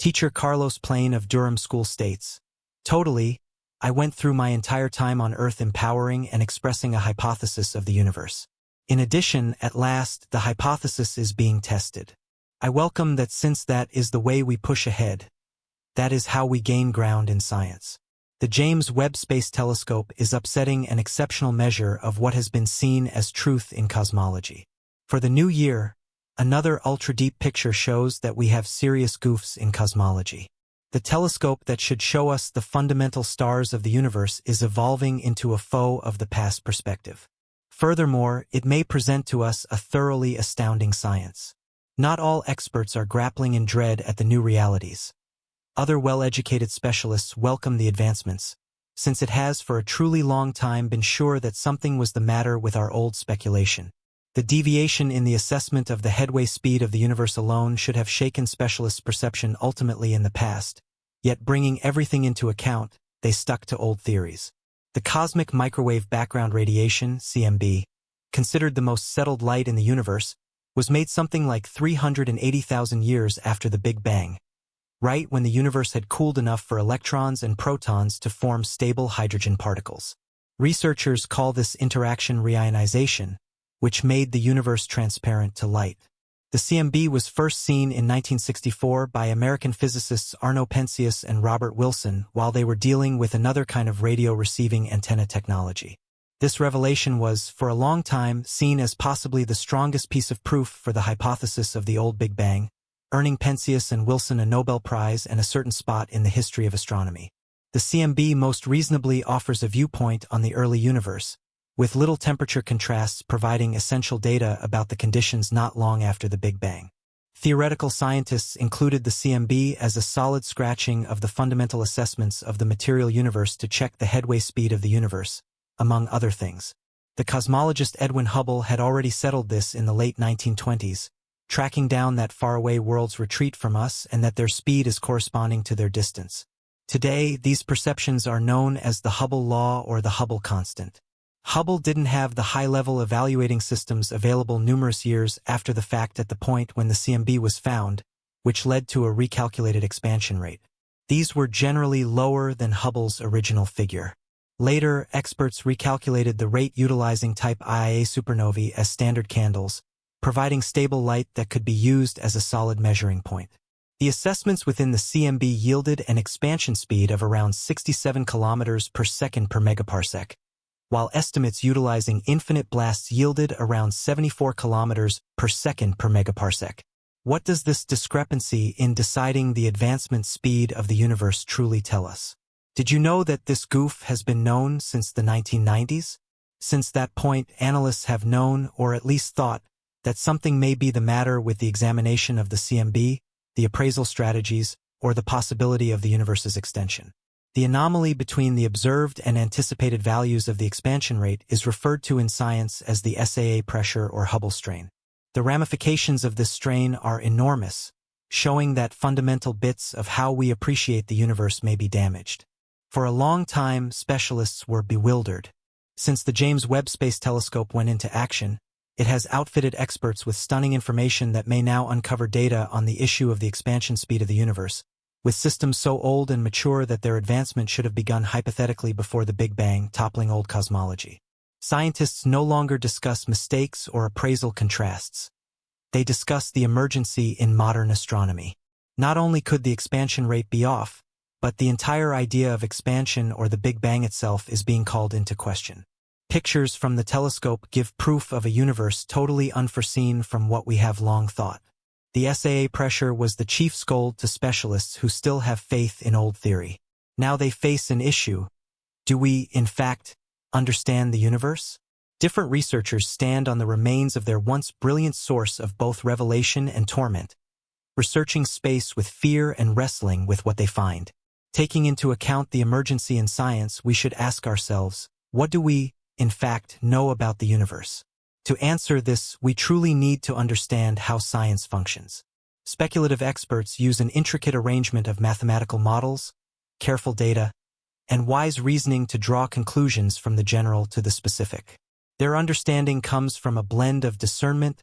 Teacher Carlos Plain of Durham School states, "Totally, I went through my entire time on Earth empowering and expressing a hypothesis of the universe. In addition, at last, the hypothesis is being tested. I welcome that since that is the way we push ahead. That is how we gain ground in science. The James Webb Space Telescope is upsetting an exceptional measure of what has been seen as truth in cosmology. For the new year, another ultra-deep picture shows that we have serious goofs in cosmology. The telescope that should show us the fundamental stars of the universe is evolving into a foe of the past perspective. Furthermore, it may present to us a thoroughly astounding science. Not all experts are grappling in dread at the new realities. Other well-educated specialists welcome the advancements, since it has for a truly long time been sure that something was the matter with our old speculation. The deviation in the assessment of the headway speed of the universe alone should have shaken specialists' perception ultimately in the past, yet bringing everything into account, they stuck to old theories. The cosmic microwave background radiation, CMB, considered the most settled light in the universe, was made something like 380,000 years after the Big Bang, right when the universe had cooled enough for electrons and protons to form stable hydrogen particles. Researchers call this interaction reionization, which made the universe transparent to light. The CMB was first seen in 1964 by American physicists Arno Penzias and Robert Wilson while they were dealing with another kind of radio-receiving antenna technology. This revelation was, for a long time, seen as possibly the strongest piece of proof for the hypothesis of the old Big Bang, earning Penzias and Wilson a Nobel Prize and a certain spot in the history of astronomy. The CMB most reasonably offers a viewpoint on the early universe, with little temperature contrasts providing essential data about the conditions not long after the Big Bang. Theoretical scientists included the CMB as a solid scratching of the fundamental assessments of the material universe to check the headway speed of the universe, among other things. The cosmologist Edwin Hubble had already settled this in the late 1920s, tracking down that faraway world's retreat from us and that their speed is corresponding to their distance. Today, these perceptions are known as the Hubble law or the Hubble constant. Hubble didn't have the high-level evaluating systems available numerous years after the fact at the point when the CMB was found, which led to a recalculated expansion rate. These were generally lower than Hubble's original figure. Later, experts recalculated the rate utilizing type Ia supernovae as standard candles, providing stable light that could be used as a solid measuring point. The assessments within the CMB yielded an expansion speed of around 67 kilometers per second per megaparsec, while estimates utilizing infinite blasts yielded around 74 kilometers per second per megaparsec. What does this discrepancy in deciding the advancement speed of the universe truly tell us? Did you know that this goof has been known since the 1990s? Since that point, analysts have known, or at least thought, that something may be the matter with the examination of the CMB, the appraisal strategies, or the possibility of the universe's extension. The anomaly between the observed and anticipated values of the expansion rate is referred to in science as the SAA pressure or Hubble strain. The ramifications of this strain are enormous, showing that fundamental bits of how we appreciate the universe may be damaged. For a long time, specialists were bewildered. Since the James Webb Space Telescope went into action, it has outfitted experts with stunning information that may now uncover data on the issue of the expansion speed of the universe, with systems so old and mature that their advancement should have begun hypothetically before the Big Bang, toppling old cosmology. Scientists no longer discuss mistakes or appraisal contrasts. They discuss the emergency in modern astronomy. Not only could the expansion rate be off, but the entire idea of expansion or the Big Bang itself is being called into question. Pictures from the telescope give proof of a universe totally unforeseen from what we have long thought. The SAA pressure was the chief scold to specialists who still have faith in old theory. Now they face an issue. Do we, in fact, understand the universe? Different researchers stand on the remains of their once brilliant source of both revelation and torment, researching space with fear and wrestling with what they find. Taking into account the emergency in science, we should ask ourselves, what do we, in fact, know about the universe? To answer this, we truly need to understand how science functions. Speculative experts use an intricate arrangement of mathematical models, careful data, and wise reasoning to draw conclusions from the general to the specific. Their understanding comes from a blend of discernment,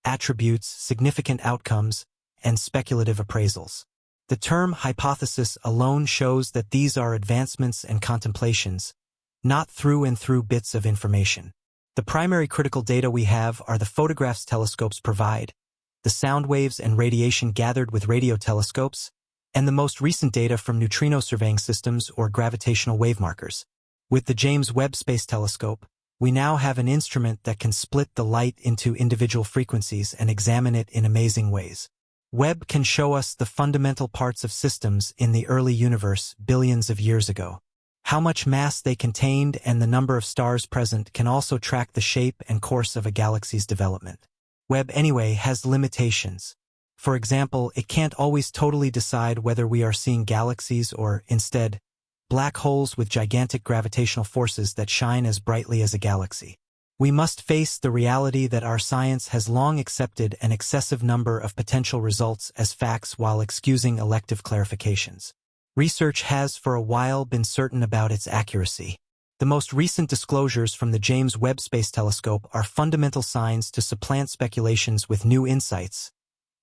attributes, significant outcomes, and speculative appraisals. The term hypothesis alone shows that these are advancements and contemplations, not through and through bits of information. The primary critical data we have are the photographs telescopes provide, the sound waves and radiation gathered with radio telescopes, and the most recent data from neutrino surveying systems or gravitational wave markers. With the James Webb Space Telescope, we now have an instrument that can split the light into individual frequencies and examine it in amazing ways. Webb can show us the fundamental parts of systems in the early universe billions of years ago. How much mass they contained and the number of stars present can also track the shape and course of a galaxy's development. Webb, anyway, has limitations. For example, it can't always totally decide whether we are seeing galaxies or, instead, black holes with gigantic gravitational forces that shine as brightly as a galaxy. We must face the reality that our science has long accepted an excessive number of potential results as facts while excusing elective clarifications. Research has for a while been certain about its accuracy. The most recent disclosures from the James Webb Space Telescope are fundamental signs to supplant speculations with new insights,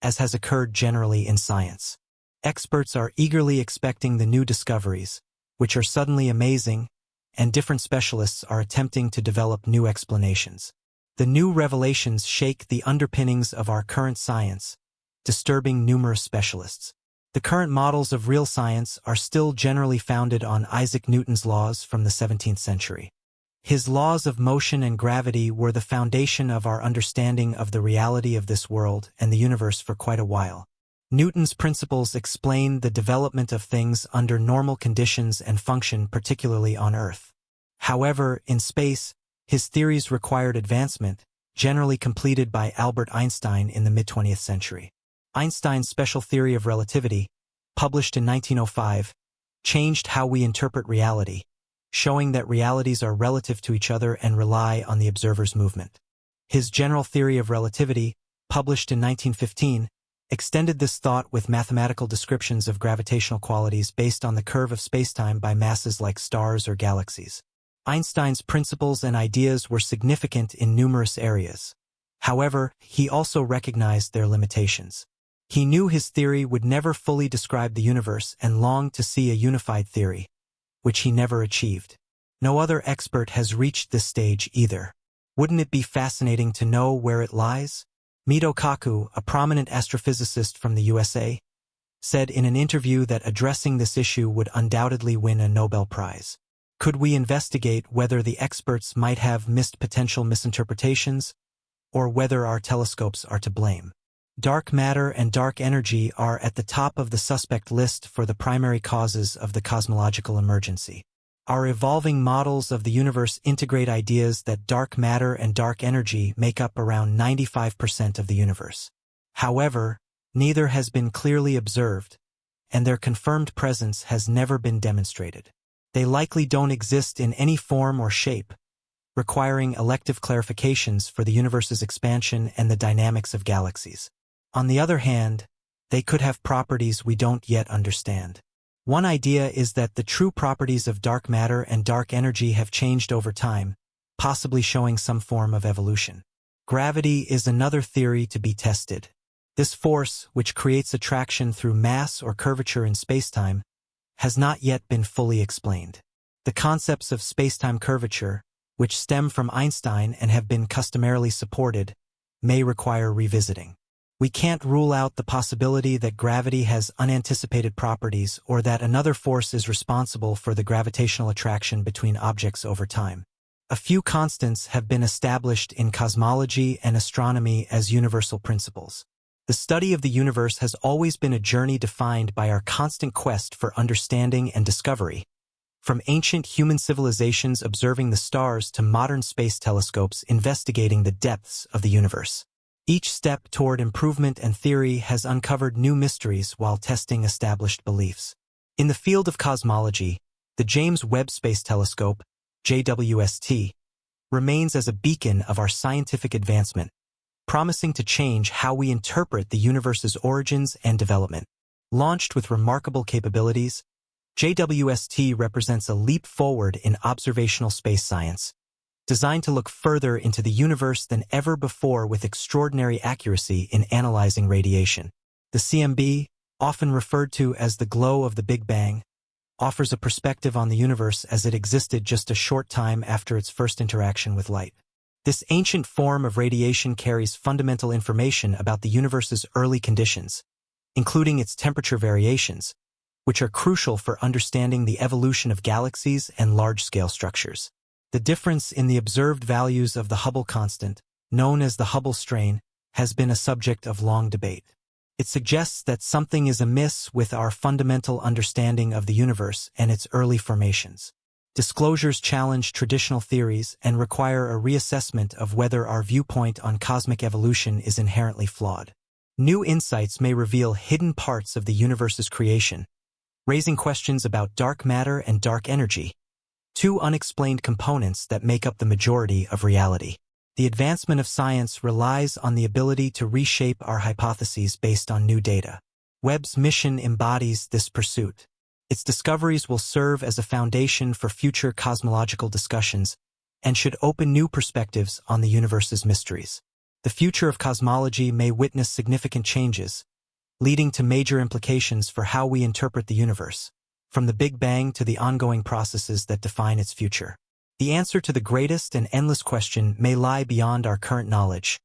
as has occurred generally in science. Experts are eagerly expecting the new discoveries, which are suddenly amazing, and different specialists are attempting to develop new explanations. The new revelations shake the underpinnings of our current science, disturbing numerous specialists. The current models of real science are still generally founded on Isaac Newton's laws from the 17th century. His laws of motion and gravity were the foundation of our understanding of the reality of this world and the universe for quite a while. Newton's principles explain the development of things under normal conditions and function particularly on Earth. However, in space, his theories required advancement, generally completed by Albert Einstein in the mid-20th century. Einstein's special theory of relativity, published in 1905, changed how we interpret reality, showing that realities are relative to each other and rely on the observer's movement. His general theory of relativity, published in 1915, extended this thought with mathematical descriptions of gravitational qualities based on the curve of spacetime by masses like stars or galaxies. Einstein's principles and ideas were significant in numerous areas. However, he also recognized their limitations. He knew his theory would never fully describe the universe and longed to see a unified theory, which he never achieved. No other expert has reached this stage either. Wouldn't it be fascinating to know where it lies? Mito Kaku, a prominent astrophysicist from the USA, said in an interview that addressing this issue would undoubtedly win a Nobel Prize. Could we investigate whether the experts might have missed potential misinterpretations, or whether our telescopes are to blame? Dark matter and dark energy are at the top of the suspect list for the primary causes of the cosmological emergency. Our evolving models of the universe integrate ideas that dark matter and dark energy make up around 95% of the universe. However, neither has been clearly observed, and their confirmed presence has never been demonstrated. They likely don't exist in any form or shape, requiring elective clarifications for the universe's expansion and the dynamics of galaxies. On the other hand, they could have properties we don't yet understand. One idea is that the true properties of dark matter and dark energy have changed over time, possibly showing some form of evolution. Gravity is another theory to be tested. This force, which creates attraction through mass or curvature in spacetime, has not yet been fully explained. The concepts of spacetime curvature, which stem from Einstein and have been customarily supported, may require revisiting. We can't rule out the possibility that gravity has unanticipated properties or that another force is responsible for the gravitational attraction between objects over time. A few constants have been established in cosmology and astronomy as universal principles. The study of the universe has always been a journey defined by our constant quest for understanding and discovery. From ancient human civilizations observing the stars to modern space telescopes investigating the depths of the universe. Each step toward improvement and theory has uncovered new mysteries while testing established beliefs. In the field of cosmology, the James Webb Space Telescope, JWST, remains as a beacon of our scientific advancement, promising to change how we interpret the universe's origins and development. Launched with remarkable capabilities, JWST represents a leap forward in observational space science, designed to look further into the universe than ever before with extraordinary accuracy in analyzing radiation. The CMB, often referred to as the glow of the Big Bang, offers a perspective on the universe as it existed just a short time after its first interaction with light. This ancient form of radiation carries fundamental information about the universe's early conditions, including its temperature variations, which are crucial for understanding the evolution of galaxies and large-scale structures. The difference in the observed values of the Hubble constant, known as the Hubble strain, has been a subject of long debate. It suggests that something is amiss with our fundamental understanding of the universe and its early formations. Disclosures challenge traditional theories and require a reassessment of whether our viewpoint on cosmic evolution is inherently flawed. New insights may reveal hidden parts of the universe's creation, raising questions about dark matter and dark energy, two unexplained components that make up the majority of reality. The advancement of science relies on the ability to reshape our hypotheses based on new data. Webb's mission embodies this pursuit. Its discoveries will serve as a foundation for future cosmological discussions and should open new perspectives on the universe's mysteries. The future of cosmology may witness significant changes, leading to major implications for how we interpret the universe, from the Big Bang to the ongoing processes that define its future. The answer to the greatest and endless question may lie beyond our current knowledge,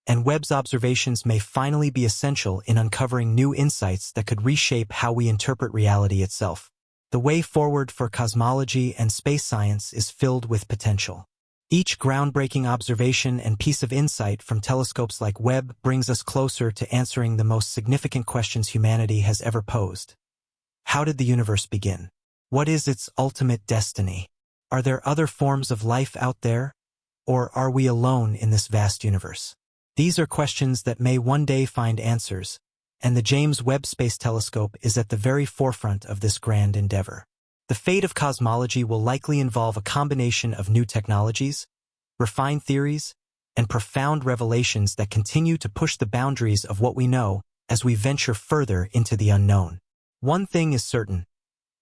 and Webb's observations may finally be essential in uncovering new insights that could reshape how we interpret reality itself. The way forward for cosmology and space science is filled with potential. Each groundbreaking observation and piece of insight from telescopes like Webb brings us closer to answering the most significant questions humanity has ever posed. How did the universe begin? What is its ultimate destiny? Are there other forms of life out there? Or are we alone in this vast universe? These are questions that may one day find answers, and the James Webb Space Telescope is at the very forefront of this grand endeavor. The fate of cosmology will likely involve a combination of new technologies, refined theories, and profound revelations that continue to push the boundaries of what we know as we venture further into the unknown. One thing is certain: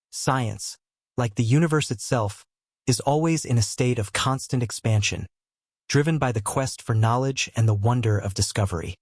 science, like the universe itself, is always in a state of constant expansion, driven by the quest for knowledge and the wonder of discovery.